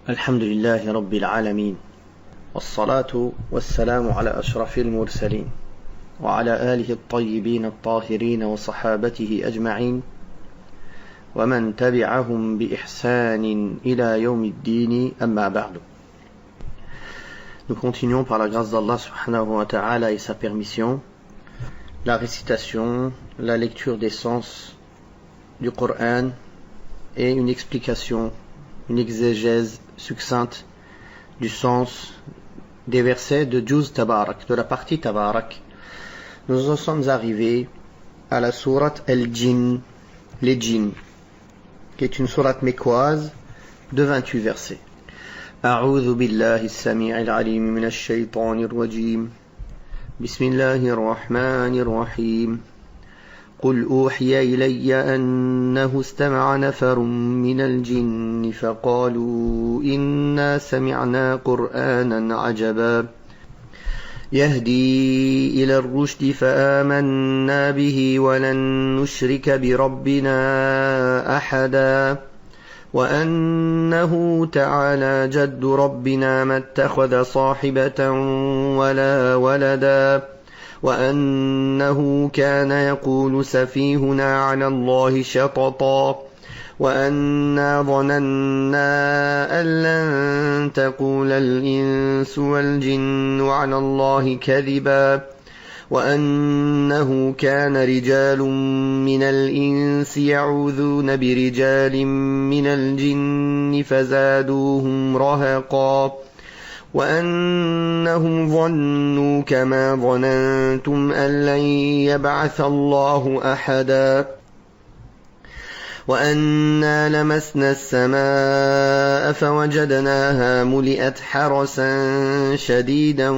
الحمد لله رب العالمين والصلاة والسلام على أشرف المرسلين وعلى آله الطيبين الطاهرين وصحابته أجمعين ومن تبعهم بإحسان إلى يوم الدين أما بعد. Nous continuons par la grâce d'Allah subhanahu wa ta'ala et sa permission la récitation, la lecture des sens du Coran et une explication, une exégèse succincte du sens des versets de Juz Tabarak, de la partie Tabarak. Nous en sommes arrivés à la sourate Al-Jinn, les djinns, qui est une sourate mécoise de 28 versets. أعوذ بالله السميع العليم من الشيطان الرجيم بسم الله الرحمن الرحيم قل أوحي إلي أنه استمع نفر من الجن فقالوا إنا سمعنا قرآنا عجبا يهدي إلى الرشد فآمنا به ولن نشرك بربنا أحدا وأنه تعالى جد ربنا ما اتخذ صاحبة ولا ولدا وأنه كان يقول سفيهنا على الله شططا وأنا ظننا أن لن تقول الإنس والجن على الله كذبا وأنه كان رجال من الإنس يعوذون برجال من الجن فزادوهم رهقا وأنهم ظنوا كما ظننتم أن لن يبعث الله أحدا وأنا لمسنا السماء فوجدناها ملئت حرسا شديدا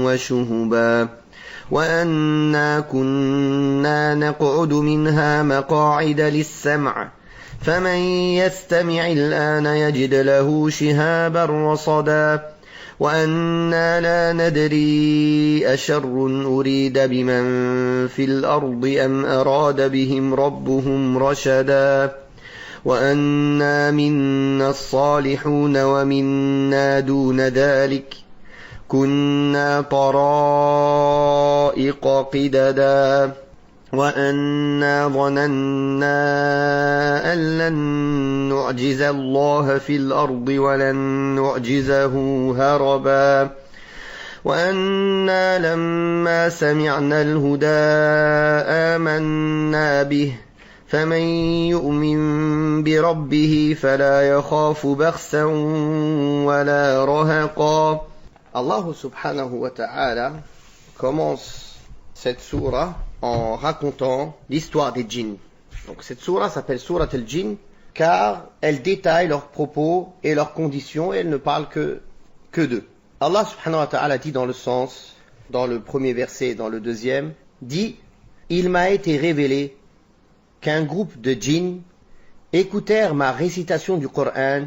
وشهبا وأنا كنا نقعد منها مقاعد للسمع فمن يستمع الآن يجد له شهابا رصدا وأنا لا ندري أشر أريد بمن في الأرض أم أراد بهم ربهم رشدا وأنا منا الصالحون ومنا دون ذلك كنا طرائق قددا وأنا ظننا أن لن نعجز الله في الأرض ولن نعجزه هربا وأنا لما سمعنا الهدى آمنا به فمن يؤمن بربه فلا يخاف بخسا ولا رهقا. Allah subhanahu wa ta'ala commence cette sourate en racontant l'histoire des djinns. Donc cette sourate s'appelle sourate al-Jinn car elle détaille leurs propos et leurs conditions et elle ne parle que d'eux. Allah subhanahu wa ta'ala dit dans le sens, dans le premier verset et dans le deuxième, dit « Il m'a été révélé qu'un groupe de djinns écoutèrent ma récitation du Coran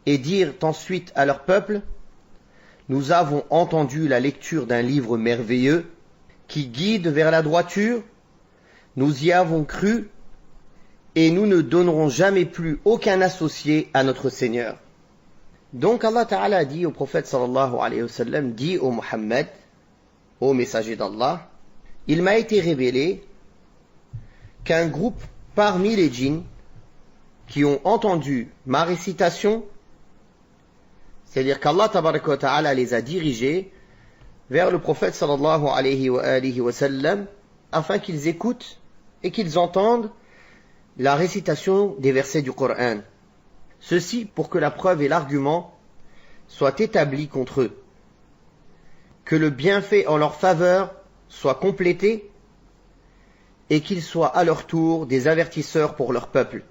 et dirent ensuite à leur peuple « Nous avons entendu la lecture d'un livre merveilleux qui guide vers la droiture, nous y avons cru et nous ne donnerons jamais plus aucun associé à notre Seigneur. » Donc Allah Ta'ala dit au prophète sallallahu alayhi wa sallam, dit au Muhammad, au messager d'Allah, il m'a été révélé qu'un groupe parmi les djinns qui ont entendu ma récitation, c'est-à-dire qu'Allah Tabaraka wa Ta'ala les a dirigés vers le prophète sallallahu alayhi wa sallam afin qu'ils écoutent et qu'ils entendent la récitation des versets du Coran. Ceci pour que la preuve et l'argument soient établis contre eux, que le bienfait en leur faveur soit complété et qu'ils soient à leur tour des avertisseurs pour leur peuple.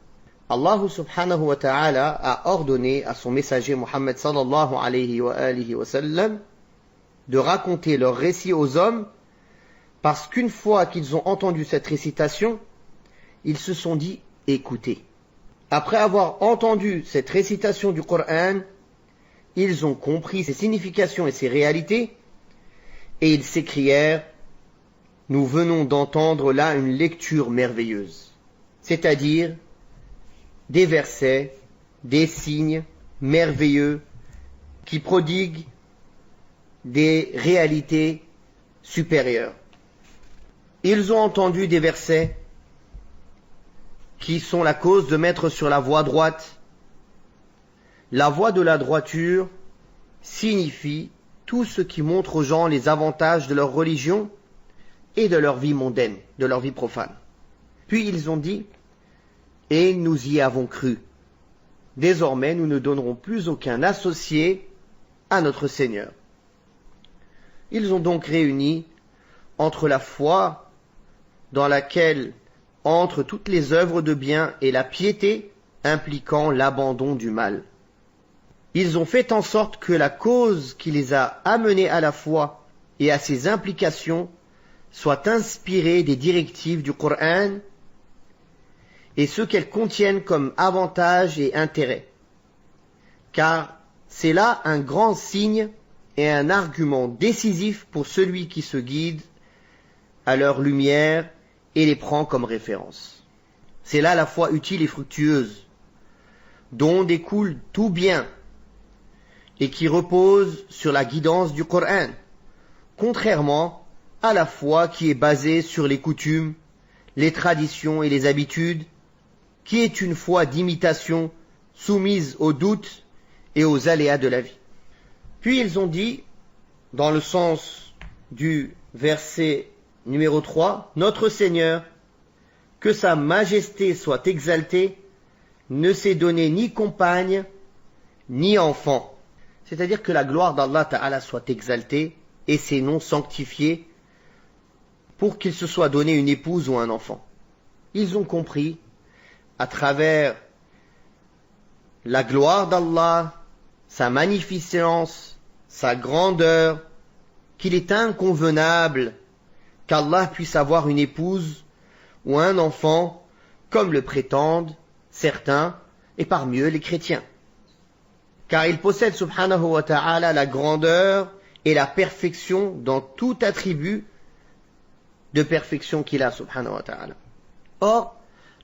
Allah subhanahu wa ta'ala a ordonné à son messager Muhammad sallallahu alayhi wa sallam de raconter leur récit aux hommes parce qu'une fois qu'ils ont entendu cette récitation, ils se sont dit « écoutez ». Après avoir entendu cette récitation du Coran, ils ont compris ses significations et ses réalités et ils s'écrièrent « Nous venons d'entendre là une lecture merveilleuse », c'est-à-dire des versets, des signes merveilleux qui prodigue des réalités supérieures. Ils ont entendu des versets qui sont la cause de mettre sur la voie droite. La voie de la droiture signifie tout ce qui montre aux gens les avantages de leur religion et de leur vie mondaine, de leur vie profane. Puis ils ont dit, et nous y avons cru. Désormais, nous ne donnerons plus aucun associé à notre Seigneur. Ils ont donc réuni entre la foi dans laquelle entrent toutes les œuvres de bien et la piété impliquant l'abandon du mal. Ils ont fait en sorte que la cause qui les a amenés à la foi et à ses implications soit inspirée des directives du Coran et ce qu'elles contiennent comme avantages et intérêts. Car c'est là un grand signe et un argument décisif pour celui qui se guide à leur lumière et les prend comme référence. C'est là la foi utile et fructueuse, dont découle tout bien et qui repose sur la guidance du Coran, contrairement à la foi qui est basée sur les coutumes, les traditions et les habitudes, qui est une foi d'imitation soumise aux doutes et aux aléas de la vie. Puis ils ont dit, dans le sens du verset numéro 3, « Notre Seigneur, que sa majesté soit exaltée, ne s'est donné ni compagne, ni enfant. » C'est-à-dire que la gloire d'Allah Ta'ala soit exaltée et ses noms sanctifiés pour qu'il se soit donné une épouse ou un enfant. Ils ont compris, à travers la gloire d'Allah, sa magnificence, sa grandeur, qu'il est inconvenable qu'Allah puisse avoir une épouse ou un enfant, comme le prétendent certains, et parmi eux les chrétiens. Car il possède, subhanahu wa ta'ala, la grandeur et la perfection dans tout attribut de perfection qu'il a, subhanahu wa ta'ala. Or,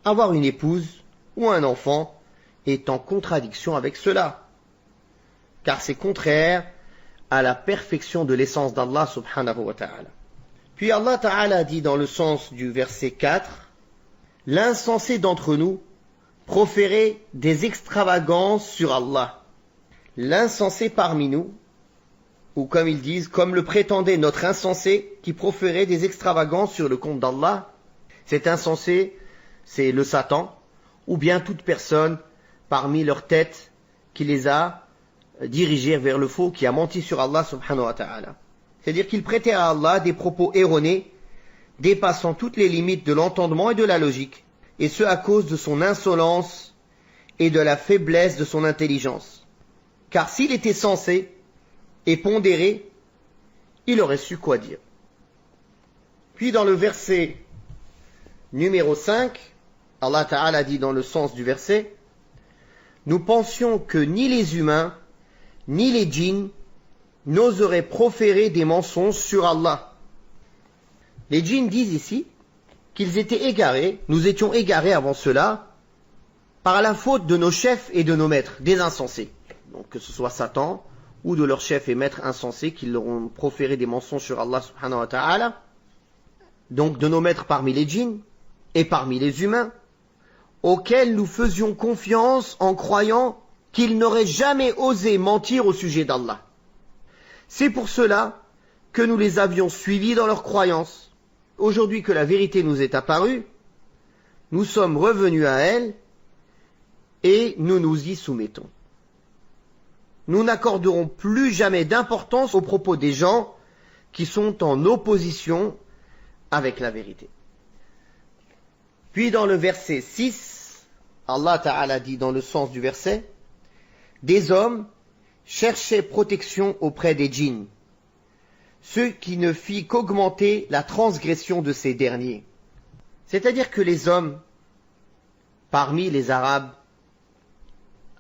avoir une épouse ou un enfant est en contradiction avec cela, car c'est contraire à la perfection de l'essence d'Allah subhanahu wa ta'ala. Puis Allah ta'ala dit dans le sens du verset 4, « L'insensé d'entre nous proférait des extravagances sur Allah. L'insensé parmi nous, ou comme ils disent, comme le prétendait notre insensé qui proférait des extravagances sur le compte d'Allah. Cet insensé, c'est le Satan, ou bien toute personne parmi leurs têtes qui les a dirigés vers le faux, qui a menti sur Allah subhanahu wa ta'ala. C'est-à-dire qu'il prêtait à Allah des propos erronés, dépassant toutes les limites de l'entendement et de la logique, et ce à cause de son insolence et de la faiblesse de son intelligence. Car s'il était sensé et pondéré, il aurait su quoi dire. Puis dans le verset numéro 5, Allah Ta'ala dit dans le sens du verset, « Nous pensions que ni les humains, ni les djinns n'oseraient proférer des mensonges sur Allah. » Les djinns disent ici qu'ils étaient égarés, nous étions égarés avant cela, par la faute de nos chefs et de nos maîtres, des insensés. Donc que ce soit Satan ou de leurs chefs et maîtres insensés qui leur ont proféré des mensonges sur Allah subhanahu wa ta'ala, donc de nos maîtres parmi les djinns et parmi les humains, auxquels nous faisions confiance en croyant qu'ils n'auraient jamais osé mentir au sujet d'Allah. C'est pour cela que nous les avions suivis dans leurs croyances. Aujourd'hui que la vérité nous est apparue, nous sommes revenus à elle et nous nous y soumettons. Nous n'accorderons plus jamais d'importance aux propos des gens qui sont en opposition avec la vérité. Puis dans le verset 6, Allah Ta'ala dit dans le sens du verset, « Des hommes cherchaient protection auprès des djinns, ce qui ne fit qu'augmenter la transgression de ces derniers. » C'est-à-dire que les hommes, parmi les Arabes,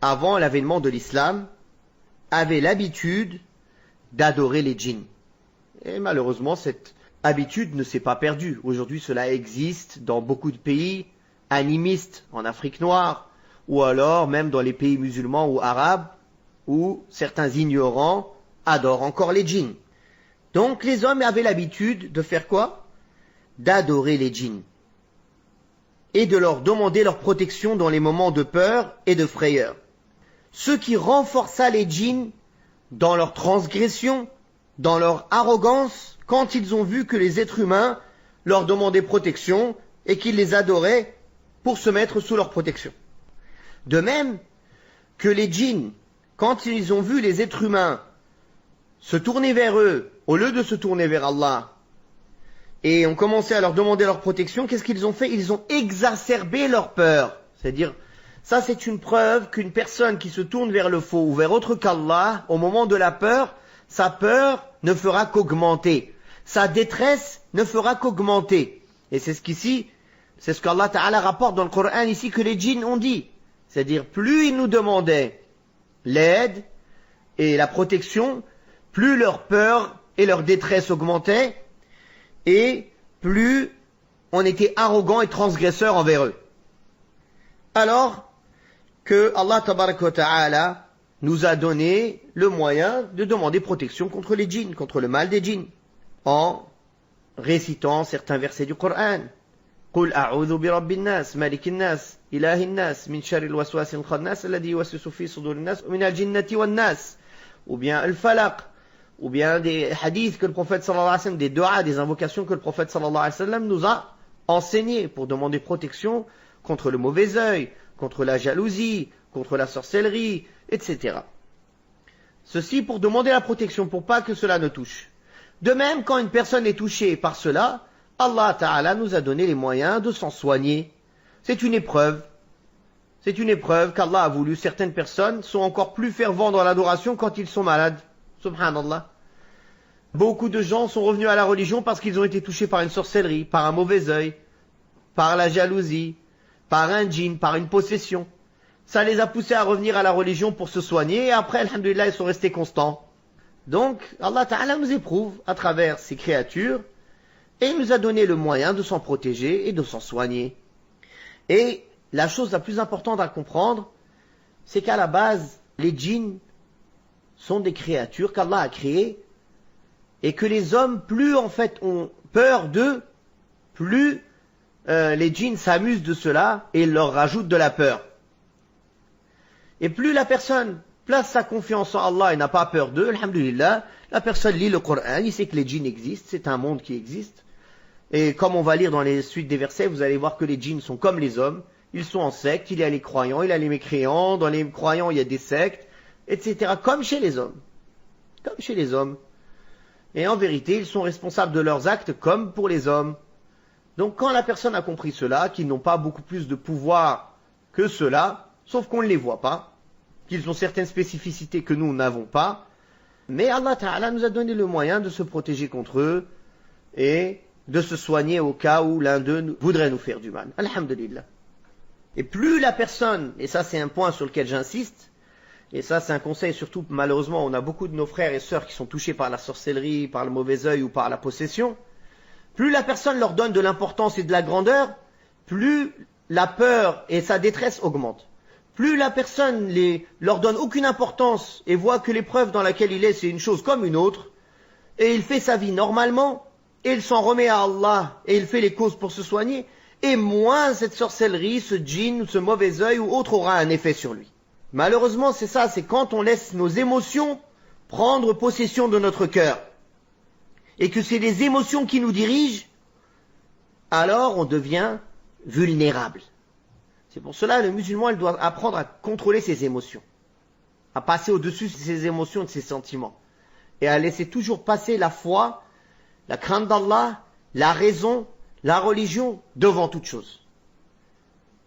avant l'avènement de l'islam, avaient l'habitude d'adorer les djinns. Et malheureusement, cette habitude ne s'est pas perdue. Aujourd'hui, cela existe dans beaucoup de pays animistes, en Afrique noire, ou alors même dans les pays musulmans ou arabes, où certains ignorants adorent encore les djinns. Donc les hommes avaient l'habitude de faire quoi? D'adorer les djinns et de leur demander leur protection dans les moments de peur et de frayeur. Ce qui renforça les djinns dans leur transgression, dans leur arrogance, quand ils ont vu que les êtres humains leur demandaient protection et qu'ils les adoraient pour se mettre sous leur protection. De même que les djinns, quand ils ont vu les êtres humains se tourner vers eux, au lieu de se tourner vers Allah, et ont commencé à leur demander leur protection, qu'est-ce qu'ils ont fait? Ils ont exacerbé leur peur. C'est-à-dire, ça c'est une preuve qu'une personne qui se tourne vers le faux ou vers autre qu'Allah, au moment de la peur, sa peur ne fera qu'augmenter. Sa détresse ne fera qu'augmenter. Et c'est ce qu'ici, c'est ce qu'Allah Ta'ala rapporte dans le Coran ici que les djinns ont dit. C'est-à-dire, plus ils nous demandaient l'aide et la protection, plus leur peur et leur détresse augmentaient, et plus on était arrogant et transgresseur envers eux. Alors que Allah Tabaraka wa Ta'ala nous a donné le moyen de demander protection contre les djinns, contre le mal des djinns, en récitant certains versets du Coran. قل أعوذ برب الناس ملك الناس إله الناس من شر الوسواس الخناس الذي يوسوس في صدور الناس ومن الجنة والناس, ou bien al-falaq, ou bien des hadiths que le prophète sallallahu alayhi wa sallam, des du'a, des invocations que le prophète sallallahu alayhi wa sallam nous a enseignées pour demander protection contre le mauvais œil, contre la jalousie, contre la sorcellerie, etc. Ceci pour demander la protection, pour pas que cela ne touche. De même, quand une personne est touchée par cela, Allah Ta'ala nous a donné les moyens de s'en soigner. C'est une épreuve. C'est une épreuve qu'Allah a voulu. Certaines personnes sont encore plus fervents dans l'adoration quand ils sont malades. Subhanallah. Beaucoup de gens sont revenus à la religion parce qu'ils ont été touchés par une sorcellerie, par un mauvais œil, par la jalousie, par un djinn, par une possession. Ça les a poussés à revenir à la religion pour se soigner et après, alhamdulillah, ils sont restés constants. Donc, Allah Ta'ala nous éprouve à travers ces créatures et il nous a donné le moyen de s'en protéger et de s'en soigner. Et la chose la plus importante à comprendre, c'est qu'à la base, les djinns sont des créatures qu'Allah a créées et que les hommes, plus en fait ont peur d'eux, plus les djinns s'amusent de cela et leur rajoutent de la peur. Et plus la personne place sa confiance en Allah et n'a pas peur d'eux, alhamdulillah, la personne lit le Coran, il sait que les djinns existent, c'est un monde qui existe. Et comme on va lire dans les suites des versets, vous allez voir que les djinns sont comme les hommes, ils sont en secte, il y a les croyants, il y a les mécréants, dans les croyants il y a des sectes, etc. Comme chez les hommes. Comme chez les hommes. Et en vérité, ils sont responsables de leurs actes comme pour les hommes. Donc quand la personne a compris cela, qu'ils n'ont pas beaucoup plus de pouvoir que cela, sauf qu'on ne les voit pas, qu'ils ont certaines spécificités que nous n'avons pas, mais Allah Ta'ala nous a donné le moyen de se protéger contre eux et de se soigner au cas où l'un d'eux voudrait nous faire du mal. Alhamdulillah. Et plus la personne, et ça c'est un point sur lequel j'insiste, et ça c'est un conseil surtout, malheureusement on a beaucoup de nos frères et sœurs qui sont touchés par la sorcellerie, par le mauvais œil ou par la possession, plus la personne leur donne de l'importance et de la grandeur, plus la peur et sa détresse augmentent. Plus la personne leur donne aucune importance et voit que l'épreuve dans laquelle il est c'est une chose comme une autre, et il fait sa vie normalement, et il s'en remet à Allah, et il fait les causes pour se soigner, et moins cette sorcellerie, ce djinn, ce mauvais œil ou autre aura un effet sur lui. Malheureusement c'est ça, c'est quand on laisse nos émotions prendre possession de notre cœur, et que c'est les émotions qui nous dirigent, alors on devient vulnérable. C'est pour cela que le musulman il doit apprendre à contrôler ses émotions, à passer au-dessus de ses émotions et de ses sentiments, et à laisser toujours passer la foi, la crainte d'Allah, la raison, la religion devant toute chose.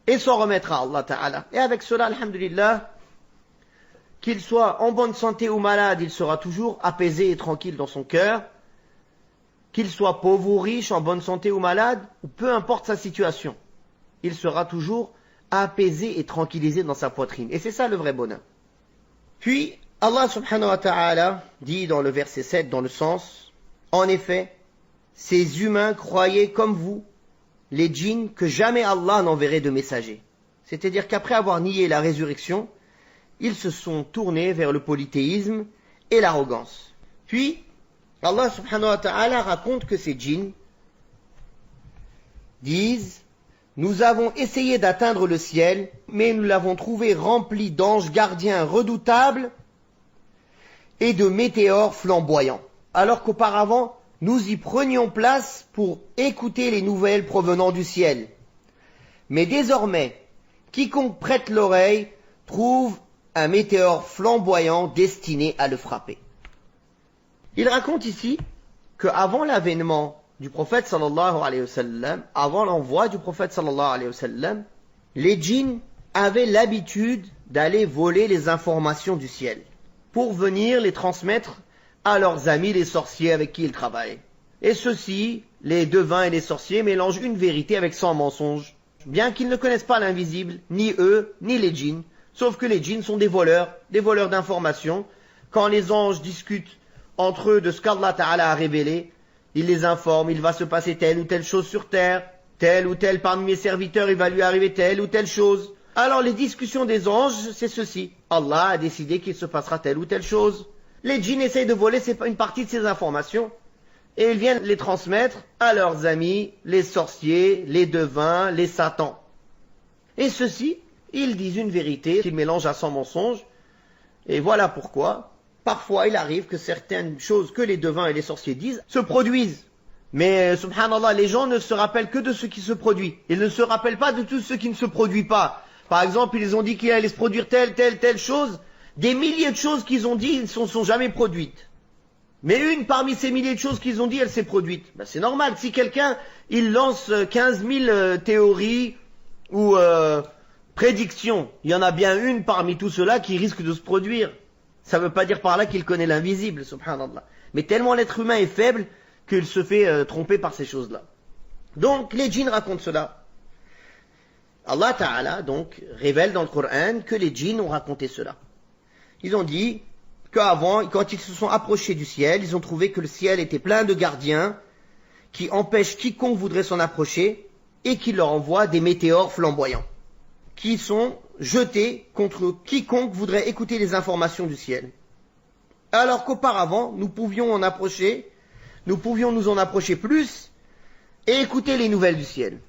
Et s'en remettre à Allah Ta'ala. Et avec cela, alhamdulillah, qu'il soit en bonne santé ou malade, il sera toujours apaisé et tranquille dans son cœur. Qu'il soit pauvre ou riche, en bonne santé ou malade, ou peu importe sa situation, il sera toujours apaisé et tranquillisé dans sa poitrine. Et c'est ça le vrai bonheur. Puis, Allah subhanahu wa ta'ala dit dans le verset 7, dans le sens, en effet, ces humains croyaient comme vous, les djinns, que jamais Allah n'enverrait de messager. C'est-à-dire qu'après avoir nié la résurrection, ils se sont tournés vers le polythéisme et l'arrogance. Puis, Allah subhanahu wa ta'ala raconte que ces djinns disent: nous avons essayé d'atteindre le ciel, mais nous l'avons trouvé rempli d'anges gardiens redoutables et de météores flamboyants. Alors qu'auparavant, nous y prenions place pour écouter les nouvelles provenant du ciel. Mais désormais, quiconque prête l'oreille trouve un météore flamboyant destiné à le frapper. Il raconte ici qu'avant l'avènement du prophète sallallahu alayhi wa sallam, avant l'envoi du prophète sallallahu alayhi wa sallam, les djinns avaient l'habitude d'aller voler les informations du ciel pour venir les transmettre à leurs amis les sorciers avec qui ils travaillent. Et ceux-ci, les devins et les sorciers, mélangent une vérité avec 100 mensonges, bien qu'ils ne connaissent pas l'invisible, ni eux, ni les djinns, sauf que les djinns sont des voleurs d'informations. Quand les anges discutent entre eux de ce qu'Allah Ta'ala a révélé, ils les informent: il va se passer telle ou telle chose sur terre, tel ou tel parmi mes serviteurs, il va lui arriver telle ou telle chose. Alors les discussions des anges, c'est ceci: Allah a décidé qu'il se passera telle ou telle chose. Les djinns essayent de voler une partie de ces informations et ils viennent les transmettre à leurs amis, les sorciers, les devins, les satans. Et ceux-ci, ils disent une vérité qu'ils mélangent à 100 mensonges. Et voilà pourquoi parfois il arrive que certaines choses que les devins et les sorciers disent se produisent. Mais subhanallah, les gens ne se rappellent que de ce qui se produit. Ils ne se rappellent pas de tout ce qui ne se produit pas. Par exemple, ils ont dit qu'il allait se produire telle chose. Des milliers de choses qu'ils ont dit, ils ne sont jamais produites. Mais une parmi ces milliers de choses qu'ils ont dit, elle s'est produite. Ben, c'est normal. Si quelqu'un, il lance 15 000 théories ou prédictions, il y en a bien une parmi tout cela qui risque de se produire. Ça ne veut pas dire par là qu'il connaît l'invisible, subhanallah. Mais tellement l'être humain est faible qu'il se fait tromper par ces choses-là. Donc, les djinns racontent cela. Allah Ta'ala, donc, révèle dans le Coran que les djinns ont raconté cela. Ils ont dit qu'avant, quand ils se sont approchés du ciel, ils ont trouvé que le ciel était plein de gardiens qui empêchent quiconque voudrait s'en approcher et qui leur envoient des météores flamboyants qui sont jetés contre quiconque voudrait écouter les informations du ciel. Alors qu'auparavant, nous pouvions nous en approcher plus et écouter les nouvelles du ciel.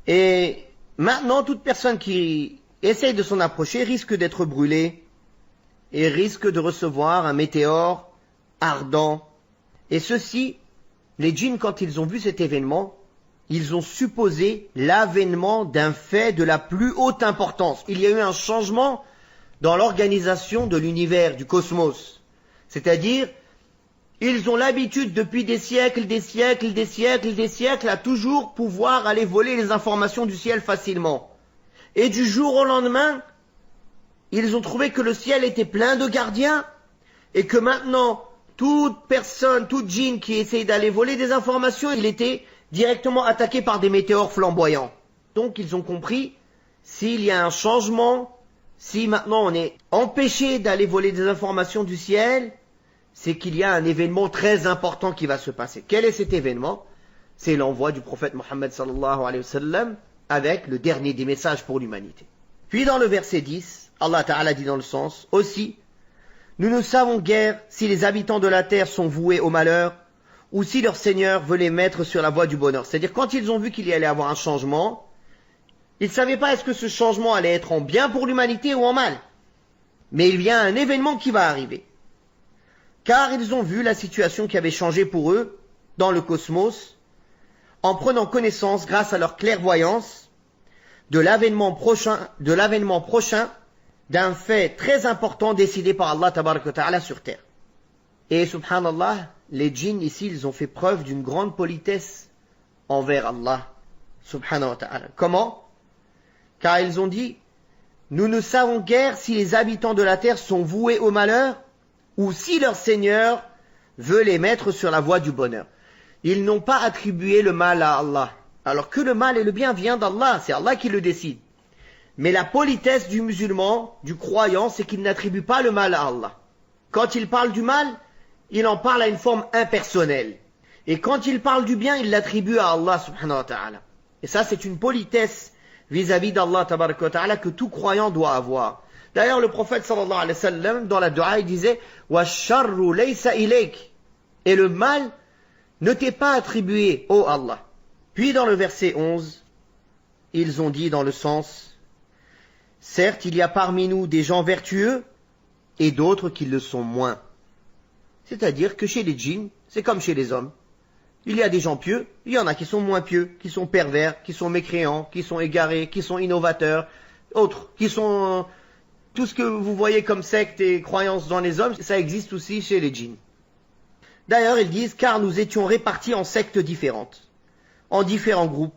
Et maintenant, toute personne qui essaye de s'en approcher risque d'être brûlée et risque de recevoir un météore ardent. Et ceci, les djinns, quand ils ont vu cet événement, ils ont supposé l'avènement d'un fait de la plus haute importance. Il y a eu un changement dans l'organisation de l'univers, du cosmos. C'est-à-dire, ils ont l'habitude depuis des siècles à toujours pouvoir aller voler les informations du ciel facilement. Et du jour au lendemain, ils ont trouvé que le ciel était plein de gardiens et que maintenant, toute personne, tout djinn qui essaye d'aller voler des informations, il était directement attaqué par des météores flamboyants. Donc ils ont compris, s'il y a un changement, si maintenant on est empêché d'aller voler des informations du ciel, c'est qu'il y a un événement très important qui va se passer. Quel est cet événement? C'est l'envoi du prophète Mohammed sallallahu alayhi wa sallam avec le dernier des messages pour l'humanité. Puis dans le verset 10, Allah Ta'ala dit dans le sens, aussi, nous ne savons guère si les habitants de la terre sont voués au malheur ou si leur Seigneur veut les mettre sur la voie du bonheur. C'est-à-dire, quand ils ont vu qu'il y allait avoir un changement, ils ne savaient pas est-ce que ce changement allait être en bien pour l'humanité ou en mal. Mais il y a un événement qui va arriver. Car ils ont vu la situation qui avait changé pour eux dans le cosmos, en prenant connaissance, grâce à leur clairvoyance, de l'avènement prochain d'un fait très important décidé par Allah tabaraka wa ta'ala sur terre. Et subhanallah, les djinns ici, ils ont fait preuve d'une grande politesse envers Allah subhanahu wa ta'ala. Comment? Car ils ont dit, nous ne savons guère si les habitants de la terre sont voués au malheur ou si leur Seigneur veut les mettre sur la voie du bonheur. Ils n'ont pas attribué le mal à Allah, alors que le mal et le bien vient d'Allah, c'est Allah qui le décide. Mais la politesse du musulman, du croyant, c'est qu'il n'attribue pas le mal à Allah. Quand il parle du mal, il en parle à une forme impersonnelle. Et quand il parle du bien, il l'attribue à Allah subhanahu wa ta'ala. Et ça, c'est une politesse vis-à-vis d'Allah tabaraka wa ta'ala que tout croyant doit avoir. D'ailleurs, le prophète sallallahu alayhi wa sallam, dans la dua, il disait « Wa sharru laysa ilayk » et le mal ne t'est pas attribué, ô Allah. Puis dans le verset 11, ils ont dit dans le sens « Certes, il y a parmi nous des gens vertueux et d'autres qui le sont moins. » C'est-à-dire que chez les djinns, c'est comme chez les hommes. Il y a des gens pieux, il y en a qui sont moins pieux, qui sont pervers, qui sont mécréants, qui sont égarés, qui sont innovateurs, autres, qui sont... tout ce que vous voyez comme secte et croyances dans les hommes, ça existe aussi chez les djinns. D'ailleurs, ils disent, car nous étions répartis en sectes différentes, en différents groupes,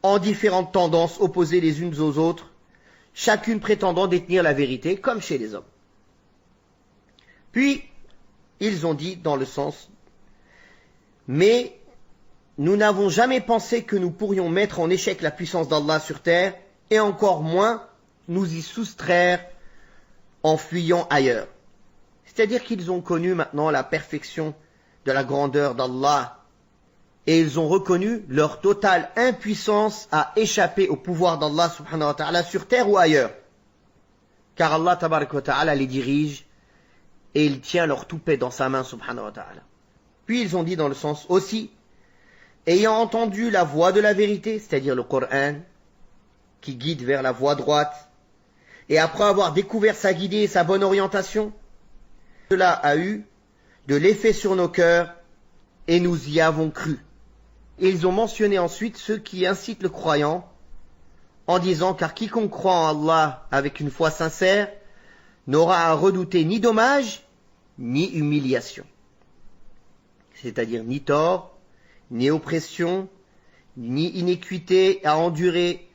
en différentes tendances opposées les unes aux autres, chacune prétendant détenir la vérité, comme chez les hommes. Puis, ils ont dit dans le sens, mais nous n'avons jamais pensé que nous pourrions mettre en échec la puissance d'Allah sur terre, et encore moins nous y soustraire en fuyant ailleurs. C'est-à-dire qu'ils ont connu maintenant la perfection de la grandeur d'Allah, et ils ont reconnu leur totale impuissance à échapper au pouvoir d'Allah subhanahu wa ta'ala sur terre ou ailleurs. Car Allah tabarak wa ta'ala les dirige, et il tient leur toupet dans sa main subhanahu wa ta'ala. Puis ils ont dit dans le sens aussi, ayant entendu la voix de la vérité, c'est-à-dire le Coran, qui guide vers la voie droite, et après avoir découvert sa guidée et sa bonne orientation, cela a eu de l'effet sur nos cœurs, et nous y avons cru. Et ils ont mentionné ensuite ceux qui incitent le croyant, en disant, car quiconque croit en Allah avec une foi sincère, n'aura à redouter ni dommage, ni humiliation. C'est-à-dire ni tort, ni oppression, ni inéquité à endurer.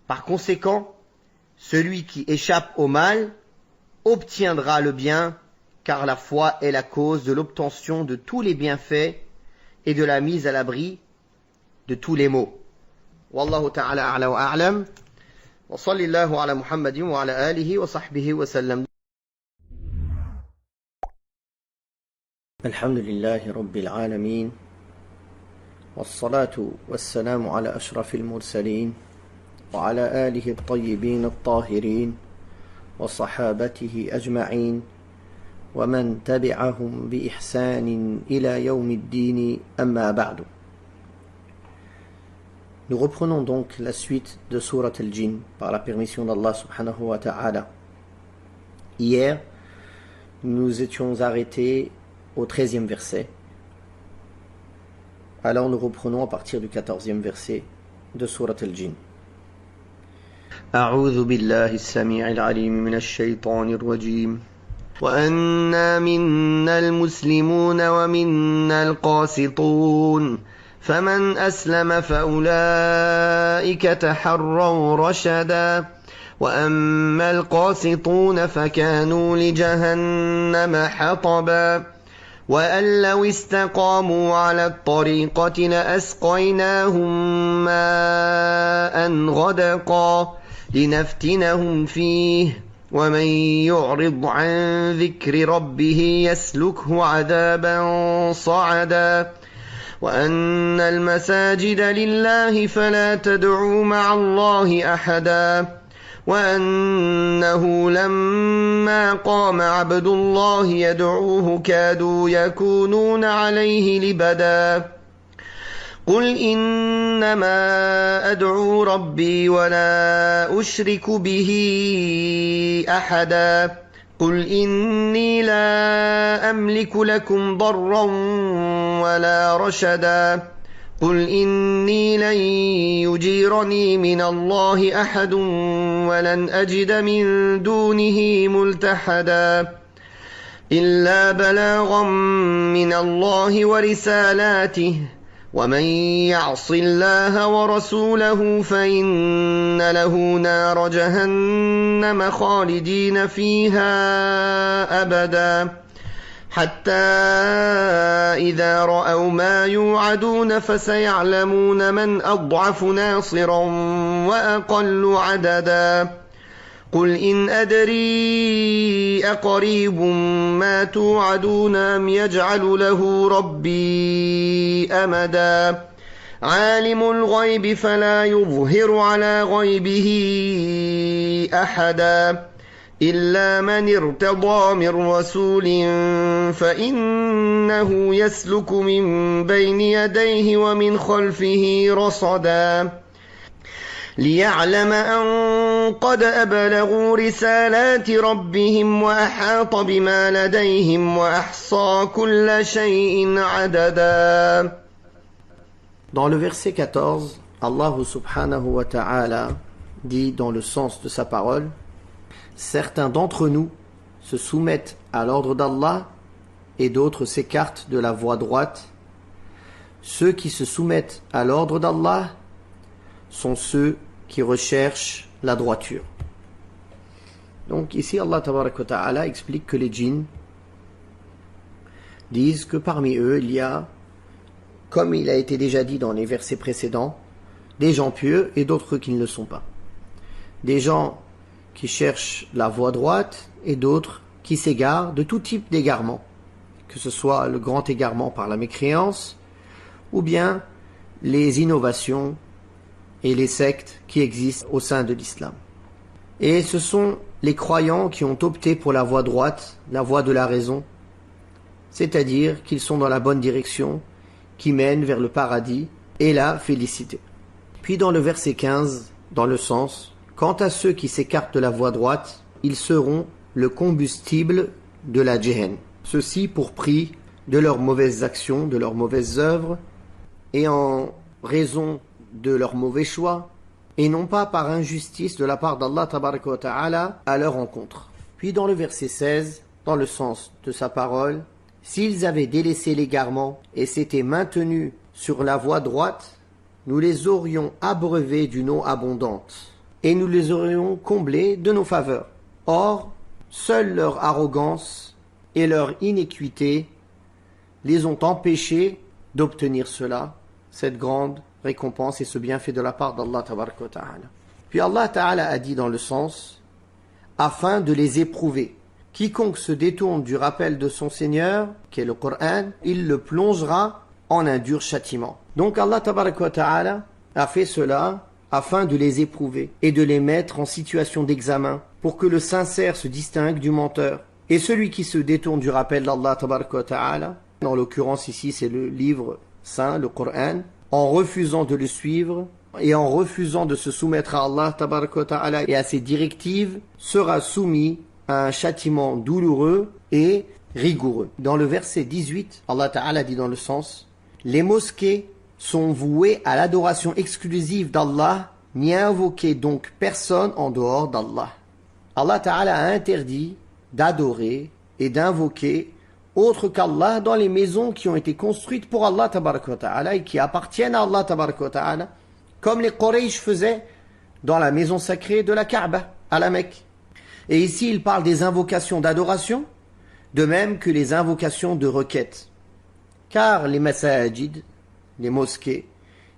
Par conséquent, celui qui échappe au mal obtiendra le bien, car la foi est la cause de l'obtention de tous les bienfaits et de la mise à l'abri de tous les maux. Wallahu ta'ala a'la wa a'lam. Wa sallallahu ala Muhammadin wa ala alihi wa sahbihi wa sallam. الحمد لله رب العالمين والصلاة والسلام على أشرف المرسلين وعلى آله الطيبين الطاهرين وصحابته أجمعين ومن تبعهم بإحسان إلى يوم الدين أما بعد. Nous reprenons donc la suite de Surat al-Jinn par la permission d'Allah subhanahu wa ta'ala. Hier, nous étions arrêtés au 13e verset. Alors nous reprenons à partir du 14e verset de Surat al-Jinn. أعوذ بالله السميع العليم من الشيطان الرجيم وأنا منا المسلمون ومنا القاسطون فمن أسلم فأولئك تحروا رشدا وأما القاسطون فكانوا لجهنم حطبا وأن لو استقاموا على الطريقة لأسقيناهم ماء غدقا لنفتنهم فيه ومن يعرض عن ذكر ربه يسلكه عذابا صعدا وأن المساجد لله فلا تدعوا مع الله أحدا وأنه لما قام عبد الله يدعوه كادوا يكونون عليه لبدا قل إنما أدعو ربي ولا أشرك به أحدا قل إني لا أملك لكم ضرا ولا رشدا قل إني لن يجيرني من الله أحد ولن أجد من دونه ملتحدا إلا بلاغا من الله ورسالاته ومن يعص الله ورسوله فإن له نار جهنم خالدين فيها أبدا حتى إذا رأوا ما يوعدون فسيعلمون من أضعف ناصرا وأقل عددا قل إن أدري أقريب ما توعدون أم يجعل له ربي أمدا عالم الغيب فلا يظهر على غيبه أحدا إلا من ارتضى من رسول فإنه يسلك من بين يديه ومن خلفه رصدا ليعلم أن قد أبلغوا رسالات ربهم وأحاط بما لديهم وأحصى كل شيء عددا. Dans le verset 14, Allah subhanahu wa ta'ala dit dans le sens de sa parole: certains d'entre nous se soumettent à l'ordre d'Allah et d'autres s'écartent de la voie droite. Ceux qui se soumettent à l'ordre d'Allah sont ceux qui recherchent la droiture. Donc ici Allah tabaraka wa ta'ala explique que les djinns disent que parmi eux il y a, comme il a été déjà dit dans les versets précédents, des gens pieux et d'autres qui ne le sont pas. Des gens qui cherchent la voie droite et d'autres qui s'égarent de tout type d'égarement, que ce soit le grand égarement par la mécréance ou bien les innovations et les sectes qui existent au sein de l'islam. Et ce sont les croyants qui ont opté pour la voie droite, la voie de la raison, c'est-à-dire qu'ils sont dans la bonne direction, qui mène vers le paradis et la félicité. Puis dans le verset 15, dans le sens: quant à ceux qui s'écartent de la voie droite, ils seront le combustible de la Jahannam. Ceci pour prix de leurs mauvaises actions, de leurs mauvaises œuvres, et en raison de leurs mauvais choix, et non pas par injustice de la part d'Allah tabaraka wa ta'ala à leur encontre. Puis dans le verset 16, dans le sens de sa parole: s'ils avaient délaissé l'égarement et s'étaient maintenus sur la voie droite, nous les aurions abreuvés d'une eau abondante, et nous les aurions comblés de nos faveurs. Or, seule leur arrogance et leur inéquité les ont empêchés d'obtenir cela, cette grande récompense et ce bienfait de la part d'Allah tabaraka wa ta'ala. Puis Allah ta'ala a dit dans le sens: afin de les éprouver. Quiconque se détourne du rappel de son Seigneur, qui est le Coran, il le plongera en un dur châtiment. Donc Allah tabaraka wa ta'ala a fait cela afin de les éprouver et de les mettre en situation d'examen pour que le sincère se distingue du menteur. Et celui qui se détourne du rappel d'Allah tabaraka wa ta'ala, en l'occurrence ici c'est le livre saint, le Coran, en refusant de le suivre et en refusant de se soumettre à Allah tabaraka wa ta'ala et à ses directives, sera soumis à un châtiment douloureux et rigoureux. Dans le verset 18, Allah ta'ala dit dans le sens: les mosquées sont vouées à l'adoration exclusive d'Allah, n'y invoquez donc personne en dehors d'Allah. Allah ta'ala a interdit d'adorer et d'invoquer autre qu'Allah dans les maisons qui ont été construites pour Allah tabaraka wa ta'ala et qui appartiennent à Allah tabaraka wa ta'ala, comme les Quraysh faisaient dans la maison sacrée de la Kaaba, à la Mecque. Et ici, il parle des invocations d'adoration, de même que les invocations de requête. Car les masajid, les mosquées,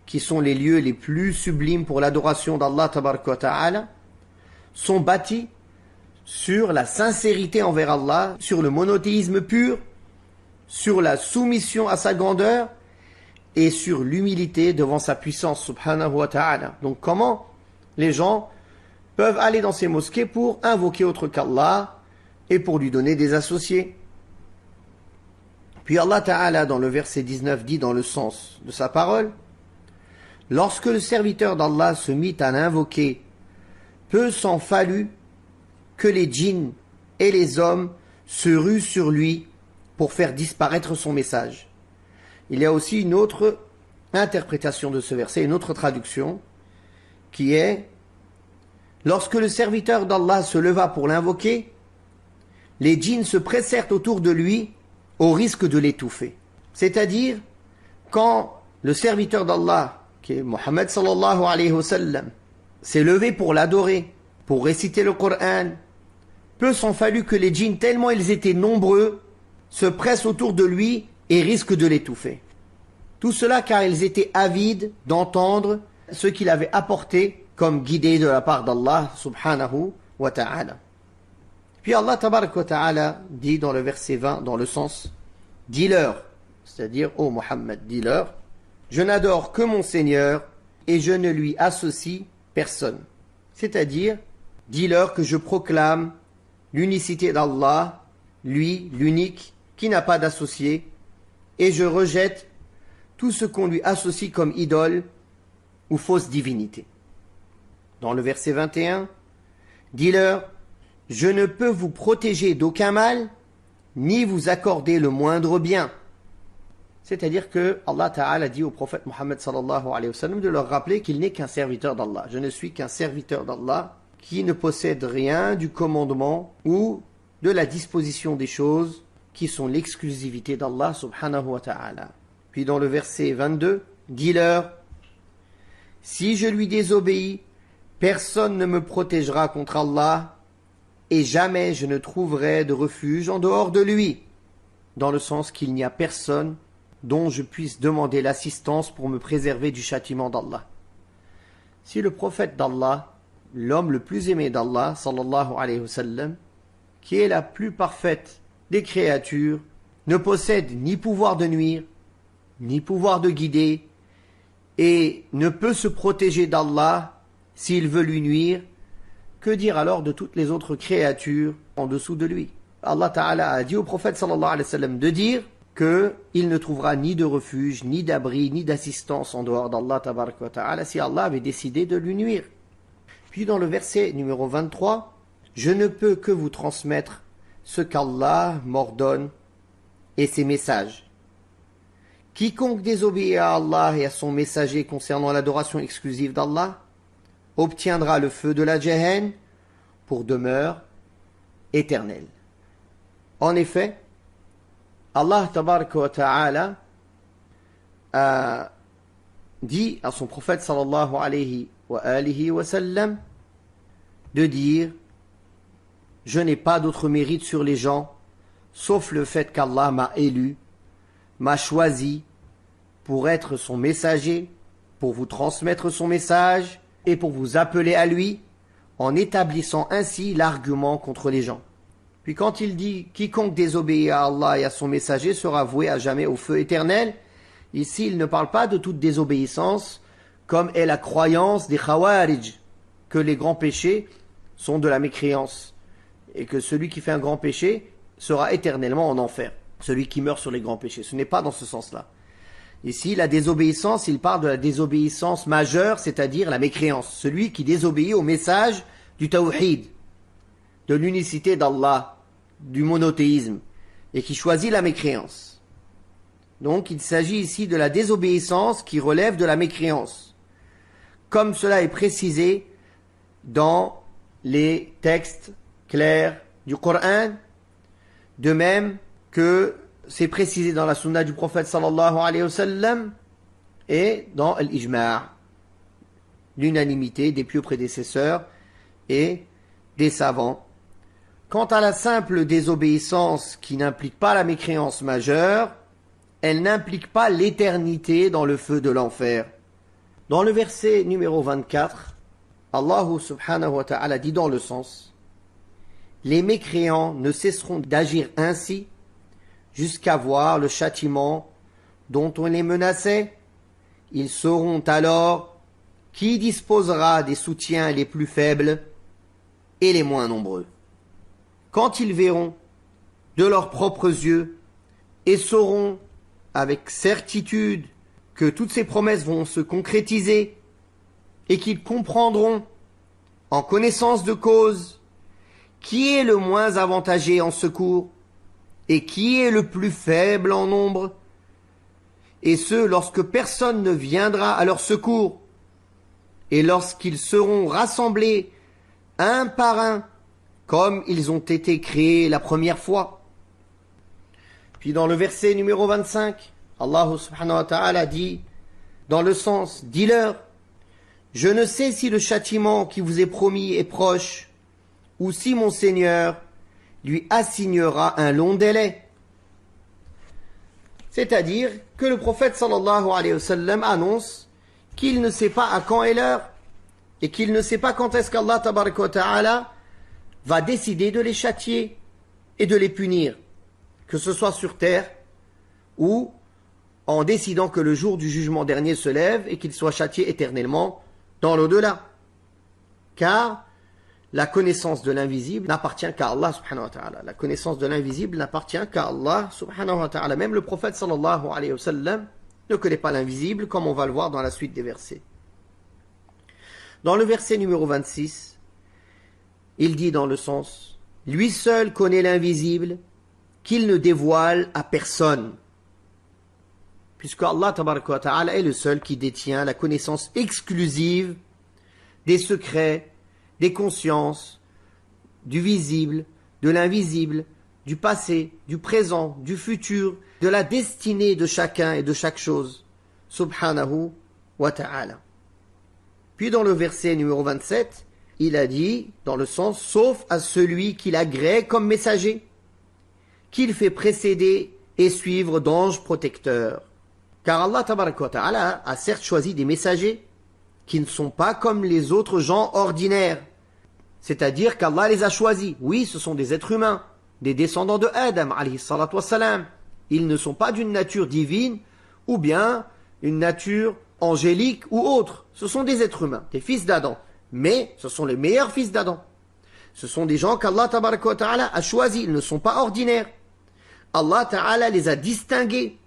qui sont les lieux les plus sublimes pour l'adoration d'Allah tabaraka wa ta'ala, sont bâtis sur la sincérité envers Allah, sur le monothéisme pur, sur la soumission à sa grandeur et sur l'humilité devant sa puissance subhanahu wa ta'ala. Donc comment les gens peuvent aller dans ces mosquées pour invoquer autre qu'Allah et pour lui donner des associés? Puis Allah ta'ala dans le verset 19 dit dans le sens de sa parole: lorsque le serviteur d'Allah se mit à l'invoquer, peu s'en fallut que les djinns et les hommes se ruent sur lui pour faire disparaître son message. Il y a aussi une autre interprétation de ce verset, une autre traduction, qui est: lorsque le serviteur d'Allah se leva pour l'invoquer, les djinns se pressèrent autour de lui au risque de l'étouffer. C'est-à-dire, quand le serviteur d'Allah, qui est Mohammed sallallahu alayhi wa sallam, s'est levé pour l'adorer, pour réciter le Coran, peu s'en fallut que les djinns, tellement ils étaient nombreux, se pressent autour de lui et risquent de l'étouffer. Tout cela car ils étaient avides d'entendre ce qu'il avait apporté comme guidé de la part d'Allah subhanahu wa ta'ala. Puis Allah tabarak wa ta'ala dit dans le verset 20, dans le sens: dis-leur, c'est-à-dire ô Mohammed, dis-leur, je n'adore que mon Seigneur et je ne lui associe personne. C'est-à-dire, dis-leur que je proclame l'unicité d'Allah, lui, l'unique, qui n'a pas d'associé, et je rejette tout ce qu'on lui associe comme idole ou fausse divinité. Dans le verset 21, dis-leur, je ne peux vous protéger d'aucun mal, ni vous accorder le moindre bien. C'est-à-dire que Allah Ta'ala dit au prophète Mohammed sallallahu alayhi wa sallam de leur rappeler qu'il n'est qu'un serviteur d'Allah. Je ne suis qu'un serviteur d'Allah qui ne possède rien du commandement ou de la disposition des choses qui sont l'exclusivité d'Allah subhanahu wa ta'ala. Puis dans le verset 22, dis-leur, si je lui désobéis, personne ne me protégera contre Allah et jamais je ne trouverai de refuge en dehors de lui, dans le sens qu'il n'y a personne dont je puisse demander l'assistance pour me préserver du châtiment d'Allah. Si le prophète d'Allah, l'homme le plus aimé d'Allah, sallallahu alayhi wa sallam, qui est la plus parfaite des créatures, ne possède ni pouvoir de nuire, ni pouvoir de guider, et ne peut se protéger d'Allah s'il veut lui nuire, que dire alors de toutes les autres créatures en dessous de lui? Allah Ta'ala a dit au prophète sallallahu alayhi wa sallam de dire qu'il ne trouvera ni de refuge, ni d'abri, ni d'assistance en dehors d'Allah Tabaraka wa Ta'ala si Allah avait décidé de lui nuire. Puis dans le verset numéro 23, je ne peux que vous transmettre ce qu'Allah m'ordonne et ses messages. Quiconque désobéit à Allah et à son messager concernant l'adoration exclusive d'Allah obtiendra le feu de la Jahannam pour demeure éternelle. En effet, Allah Tabaraka wa Ta'ala a dit à son prophète sallallahu alayhi wa sallam de dire « Je n'ai pas d'autre mérite sur les gens sauf le fait qu'Allah m'a élu, m'a choisi pour être son messager, pour vous transmettre son message et pour vous appeler à lui en établissant ainsi l'argument contre les gens. » Puis quand il dit « Quiconque désobéit à Allah et à son messager sera voué à jamais au feu éternel », ici il ne parle pas de toute désobéissance comme est la croyance des Khawarij, que les grands péchés sont de la mécréance et que celui qui fait un grand péché sera éternellement en enfer, celui qui meurt sur les grands péchés. Ce n'est pas dans ce sens-là. Ici, la désobéissance, il parle de la désobéissance majeure, c'est-à-dire la mécréance. Celui qui désobéit au message du tawhid, de l'unicité d'Allah, du monothéisme, et qui choisit la mécréance. Donc, il s'agit ici de la désobéissance qui relève de la mécréance, comme cela est précisé dans les textes clairs du Coran, de même que c'est précisé dans la sunna du prophète sallallahu alayhi wa sallam et dans l'ijma', l'unanimité des pieux prédécesseurs et des savants. Quant à la simple désobéissance qui n'implique pas la mécréance majeure, elle n'implique pas l'éternité dans le feu de l'enfer. Dans le verset numéro 24, Allah subhanahu wa ta'ala dit dans le sens « Les mécréants ne cesseront d'agir ainsi jusqu'à voir le châtiment dont on les menaçait. Ils sauront alors qui disposera des soutiens les plus faibles et les moins nombreux. Quand ils verront de leurs propres yeux et sauront avec certitude que toutes ces promesses vont se concrétiser et qu'ils comprendront en connaissance de cause qui est le moins avantagé en secours et qui est le plus faible en nombre, et ce lorsque personne ne viendra à leur secours, et lorsqu'ils seront rassemblés un par un, comme ils ont été créés la première fois. Puis dans le verset numéro 25, Allah subhanahu wa ta'ala dit, dans le sens, dis-leur, je ne sais si le châtiment qui vous est promis est proche, ou si mon Seigneur lui assignera un long délai. C'est-à-dire que le prophète sallallahu alayhi wa sallam annonce qu'il ne sait pas à quand est l'heure et qu'il ne sait pas quand est-ce qu'Allah tabaraka wa ta'ala va décider de les châtier et de les punir, que ce soit sur terre ou en décidant que le jour du jugement dernier se lève et qu'il soit châtié éternellement dans l'au-delà. Car la connaissance de l'invisible n'appartient qu'à Allah subhanahu wa ta'ala. La connaissance de l'invisible n'appartient qu'à Allah subhanahu wa ta'ala. Même le prophète sallallahu alayhi wa sallam ne connaît pas l'invisible, comme on va le voir dans la suite des versets. Dans le verset numéro 26, il dit dans le sens « Lui seul connaît l'invisible, qu'il ne dévoile à personne. » Puisque Allah tabaraka wa ta'ala est le seul qui détient la connaissance exclusive des secrets, des consciences, du visible, de l'invisible, du passé, du présent, du futur, de la destinée de chacun et de chaque chose, subhanahu wa ta'ala. Puis dans le verset numéro 27, il a dit, dans le sens, sauf à celui qu'il agrée comme messager, qu'il fait précéder et suivre d'anges protecteurs. Car Allah tabaraka wa ta'ala a certes choisi des messagers qui ne sont pas comme les autres gens ordinaires. C'est-à-dire qu'Allah les a choisis. Oui, ce sont des êtres humains, des descendants de Adam, alayhi salatu wassalam. Ils ne sont pas d'une nature divine ou bien une nature angélique ou autre. Ce sont des êtres humains, des fils d'Adam. Mais ce sont les meilleurs fils d'Adam. Ce sont des gens qu'Allah tabaraka wa ta'ala a choisis. Ils ne sont pas ordinaires. Allah ta'ala les a distingués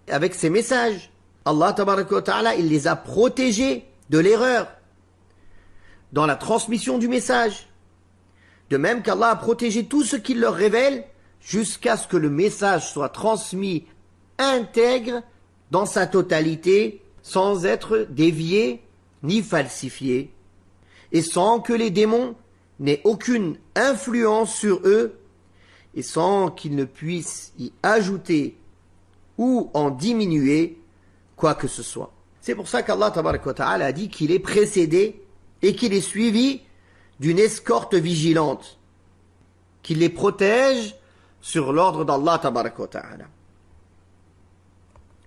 avec ses messages. Allah tabaraka wa ta'ala, il les a protégés de l'erreur dans la transmission du message. De même qu'Allah a protégé tout ce qu'il leur révèle jusqu'à ce que le message soit transmis intègre dans sa totalité, sans être dévié ni falsifié, et sans que les démons n'aient aucune influence sur eux, et sans qu'ils ne puissent y ajouter ou en diminuer quoi que ce soit. C'est pour ça qu'Allah tabaraka wa ta'ala a dit qu'il est précédé et qu'il est suivi d'une escorte vigilante, qui les protège sur l'ordre d'Allah tabaraka wa ta'ala.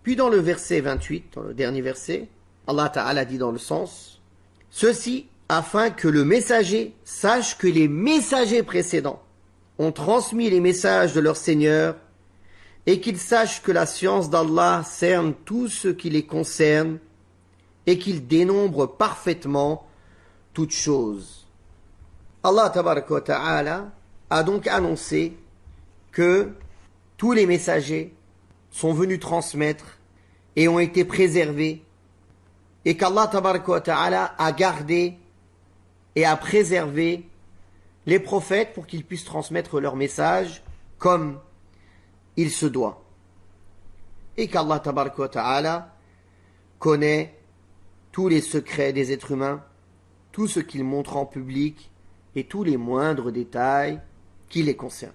Puis dans le verset 28, dans le dernier verset, Allah ta'ala dit dans le sens « Ceci afin que le messager sache que les messagers précédents ont transmis les messages de leur Seigneur et qu'il sache que la science d'Allah cerne tout ce qui les concerne et qu'il dénombre parfaitement toutes choses. » Allah tabaraka wa ta'ala a donc annoncé que tous les messagers sont venus transmettre et ont été préservés, et qu'Allah tabaraka wa ta'ala a gardé et a préservé les prophètes pour qu'ils puissent transmettre leur message comme il se doit, et qu'Allah tabaraka wa ta'ala connaît tous les secrets des êtres humains, tout ce qu'ils montrent en public et tous les moindres détails qui les concernent.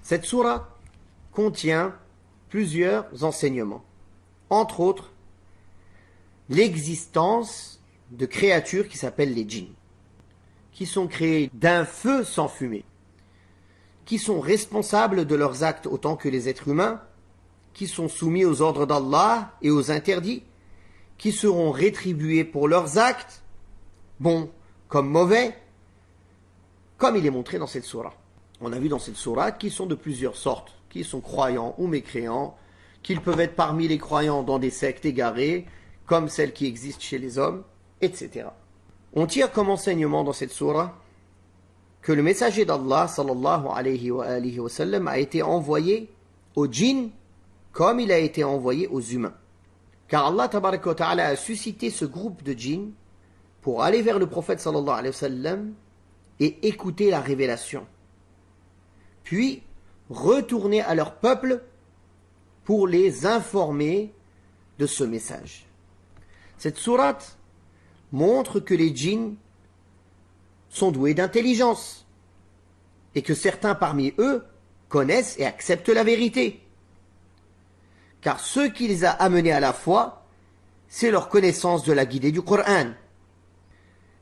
Cette sourate contient plusieurs enseignements, entre autres l'existence de créatures qui s'appellent les djinns, qui sont créées d'un feu sans fumée, qui sont responsables de leurs actes autant que les êtres humains, qui sont soumis aux ordres d'Allah et aux interdits, qui seront rétribués pour leurs actes, bons comme mauvais, comme il est montré dans cette sourate. On a vu dans cette sourate qu'ils sont de plusieurs sortes, qu'ils sont croyants ou mécréants, qu'ils peuvent être parmi les croyants dans des sectes égarées, comme celles qui existent chez les hommes, etc. On tire comme enseignement dans cette sourate que le messager d'Allah sallallahu alayhi wa sallam a été envoyé aux djinns comme il a été envoyé aux humains. Car Allah tabaraka wa ta'ala a suscité ce groupe de djinns pour aller vers le prophète sallallahu alayhi wa sallam et écouter la révélation, puis retourner à leur peuple pour les informer de ce message. Cette sourate montre que les djinns sont doués d'intelligence et que certains parmi eux connaissent et acceptent la vérité. Car ce qui les a amenés à la foi, c'est leur connaissance de la guidée du Coran.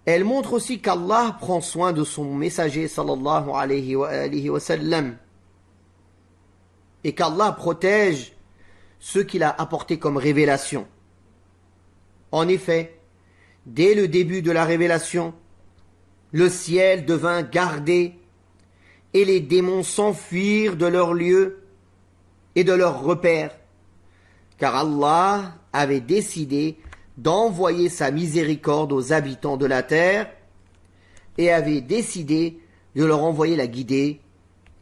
Elle montre aussi qu'Allah prend soin de son messager sallallahu alayhi wa sallam et qu'Allah protège ce qu'il a apporté comme révélation. En effet, dès le début de la révélation, le ciel devint gardé et les démons s'enfuirent de leur lieu et de leurs repères, car Allah avait décidé d'envoyer sa miséricorde aux habitants de la terre et avait décidé de leur envoyer la guidée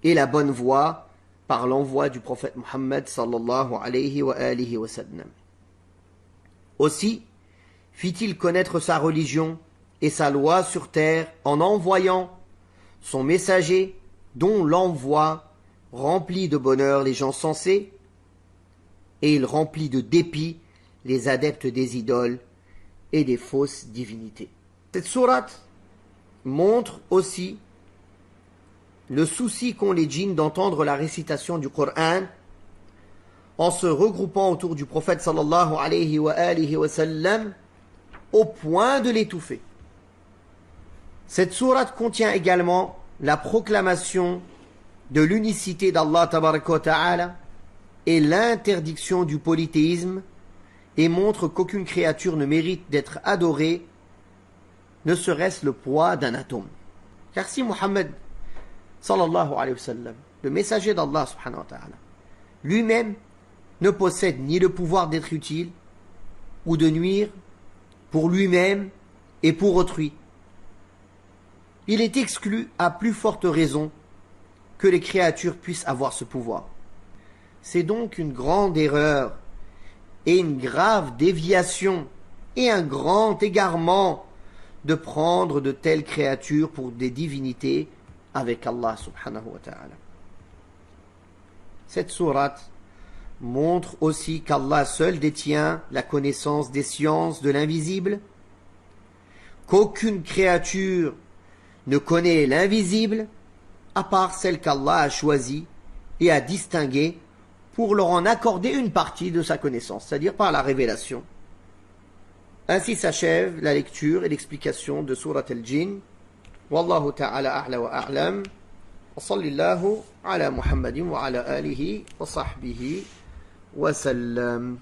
et la bonne voie par l'envoi du prophète Muhammad sallallahu alayhi wa sallam. Aussi fit-il connaître sa religion et sa loi sur terre en envoyant son messager dont l'envoi remplit de bonheur les gens sensés et il remplit de dépit les adeptes des idoles et des fausses divinités. Cette sourate montre aussi le souci qu'ont les djinns d'entendre la récitation du Coran en se regroupant autour du prophète sallallahu alayhi wa sallam au point de l'étouffer. Cette sourate contient également la proclamation de l'unicité d'Allah tabaraka wa ta'ala et l'interdiction du polythéisme et montre qu'aucune créature ne mérite d'être adorée, ne serait-ce le poids d'un atome. Car si Muhammad sallallahu alayhi wa sallam, le messager d'Allah subhanahu wa ta'ala, lui-même ne possède ni le pouvoir d'être utile ou de nuire pour lui-même et pour autrui, il est exclu à plus forte raison que les créatures puissent avoir ce pouvoir. C'est donc une grande erreur et une grave déviation et un grand égarement de prendre de telles créatures pour des divinités avec Allah subhanahu wa ta'ala. Cette sourate montre aussi qu'Allah seul détient la connaissance des sciences de l'invisible, qu'aucune créature ne connaît l'invisible à part celle qu'Allah a choisie et a distinguée pour leur en accorder une partie de sa connaissance, c'est-à-dire par la révélation. Ainsi s'achève la lecture et l'explication de Surat al-Jinn. Wallahu ta'ala a'la wa a'lam. Wa sallallahu ala Muhammadin wa ala alihi wa sahbihi wa sallam.